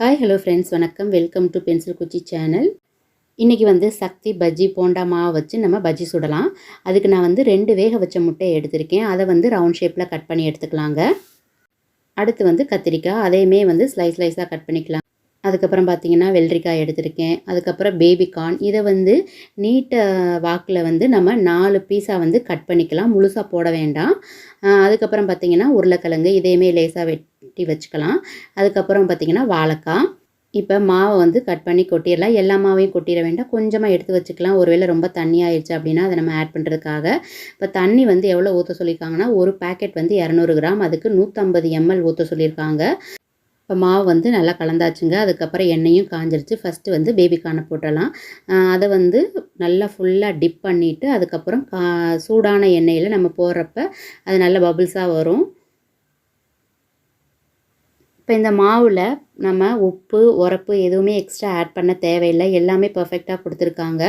Hi hello friends, வணக்கம். Welcome to pencil குச்சி channel. இன்றைக்கி வந்து சக்தி பஜ்ஜி போண்டா மாவு வச்சு நம்ம பஜ்ஜி சுடலாம். அதுக்கு நான் வந்து 2 வேக வச்ச முட்டையை எடுத்திருக்கேன். அதை வந்து ரவுண்ட் ஷேப்பில் கட் பண்ணி எடுத்துக்கலாங்க. அடுத்து வந்து கத்திரிக்காய், அதையுமே வந்து ஸ்லைஸாக கட் பண்ணிக்கலாம். அதுக்கப்புறம் பார்த்திங்கன்னா வெள்ளரிக்காய் எடுத்திருக்கேன். அதுக்கப்புறம் பேபிகார்ன், இதை வந்து நீட்ட வாக்கில் வந்து நம்ம 4 பீஸாக வந்து கட் பண்ணிக்கலாம், முழுசாக போட வேண்டாம். அதுக்கப்புறம் பார்த்திங்கன்னா உருளைக்கிழங்கு, இதையுமே லேசாக வெட்டி வச்சுக்கலாம். அதுக்கப்புறம் பார்த்திங்கன்னா வாழைக்காய். இப்போ மாவை வந்து கட் பண்ணி கொட்டிடலாம். எல்லா மாவையும் கொட்டிட வேண்டாம், கொஞ்சமாக எடுத்து வச்சுக்கலாம். ஒருவேளை ரொம்ப தண்ணி ஆயிடுச்சு அப்படின்னா அதை நம்ம ஆட் பண்ணுறதுக்காக. இப்போ தண்ணி வந்து எவ்வளோ ஊற்ற சொல்லியிருக்காங்கன்னா, ஒரு பேக்கெட் வந்து 200 கிராம், அதுக்கு 150 ml ஊற்ற சொல்லியிருக்காங்க. இப்போ மாவு வந்து நல்லா கலந்தாச்சுங்க. அதுக்கப்புறம் எண்ணெயும் காஞ்சிருச்சு. ஃபஸ்ட்டு வந்து பேபிகார்னை போட்டுடலாம். அதை வந்து நல்லா ஃபுல்லாக டிப் பண்ணிவிட்டு அதுக்கப்புறம் சூடான எண்ணெயில் நம்ம போடுறப்ப அது நல்ல பபுள்ஸாக வரும். இப்போ இந்த மாவில் நம்ம உப்பு, உரப்பு எதுவுமே எக்ஸ்ட்ரா ஆட் பண்ண தேவையில்லை. எல்லாமே பர்ஃபெக்டாக கொடுத்துருக்காங்க.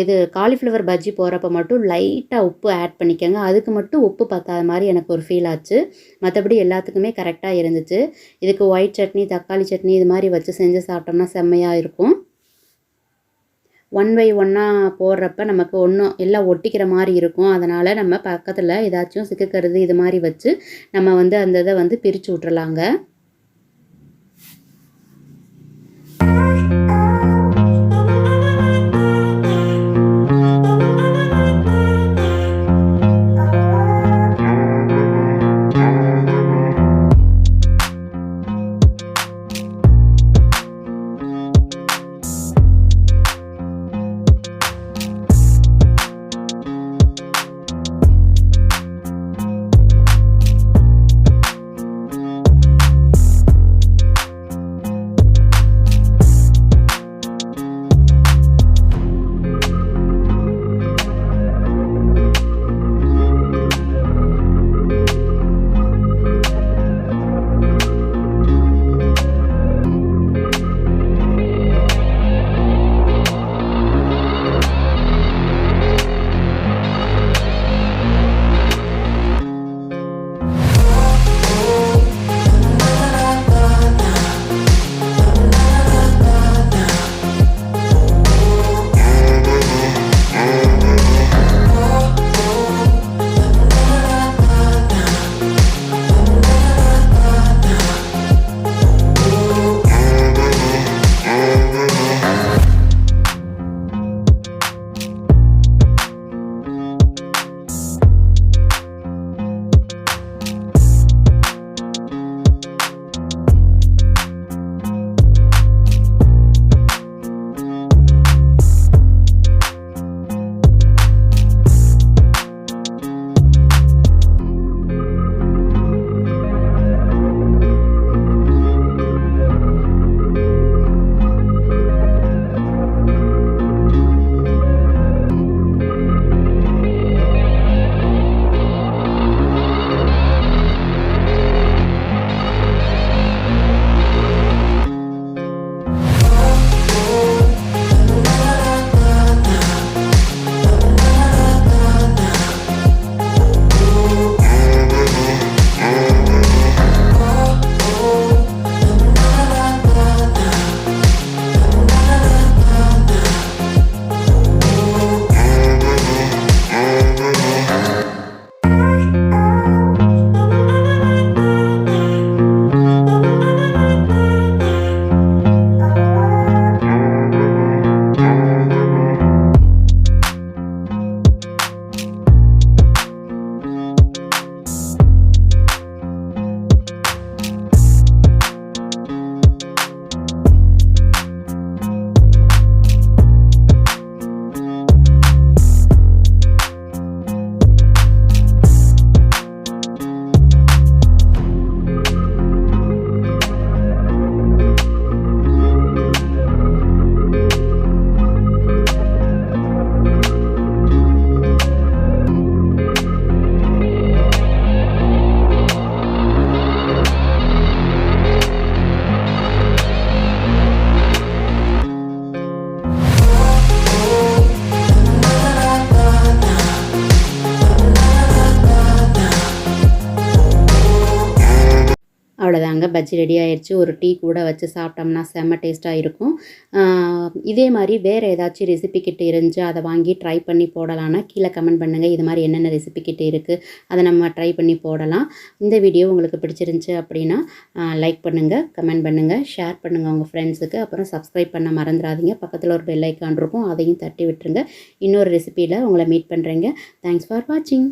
இது காலிஃப்ளவர் பஜ்ஜி போடுறப்ப மட்டும் லைட்டாக உப்பு ஆட் பண்ணிக்கோங்க. அதுக்கு மட்டும் உப்பு பத்தாத மாதிரி எனக்கு ஒரு ஃபீல் ஆச்சு. மற்றபடி எல்லாத்துக்குமே கரெக்டாக இருந்துச்சு. இதுக்கு ஒயிட் சட்னி, தக்காளி சட்னி இது மாதிரி வச்சு செஞ்சு சாப்பிட்டோம்னா செம்மையாக இருக்கும். 1 by 1 போடுறப்ப நமக்கு ஒன்றும் எல்லாம் ஒட்டிக்கிற மாதிரி இருக்கும். அதனால் நம்ம பக்கத்தில் ஏதாச்சும் சிக்குக்கருது இது மாதிரி வச்சு நம்ம வந்து அந்த இதை வந்து பிரித்து விட்றலாங்க. பஜ்ஜி ரெடி ஆயிடுச்சு. ஒரு டீ கூட வச்சு சாப்பிட்டோம்னா செம்ம டேஸ்ட்டாக இருக்கும். இதே மாதிரி வேறு ஏதாச்சும் ரெசிபி கிட் இருந்துச்சு அதை வாங்கி ட்ரை பண்ணி போடலான்னா கீழே கமெண்ட் பண்ணுங்கள். இது மாதிரி என்னென்ன ரெசிபி கிட் இருக்குது அதை நம்ம ட்ரை பண்ணி போடலாம். இந்த வீடியோ உங்களுக்கு பிடிச்சிருந்துச்சு அப்படின்னா லைக் பண்ணுங்கள், கமெண்ட் பண்ணுங்கள், ஷேர் பண்ணுங்கள் உங்கள் ஃப்ரெண்ட்ஸுக்கு. அப்புறம் சப்ஸ்கிரைப் பண்ண மறந்துடாதீங்க. பக்கத்தில் ஒரு பெல் ஐக்கான் இருக்கும், அதையும் தட்டி விட்டுருங்க. இன்னொரு ரெசிபியில் உங்களை மீட் பண்ணுறேங்க. தேங்க்ஸ் ஃபார் வாட்சிங்.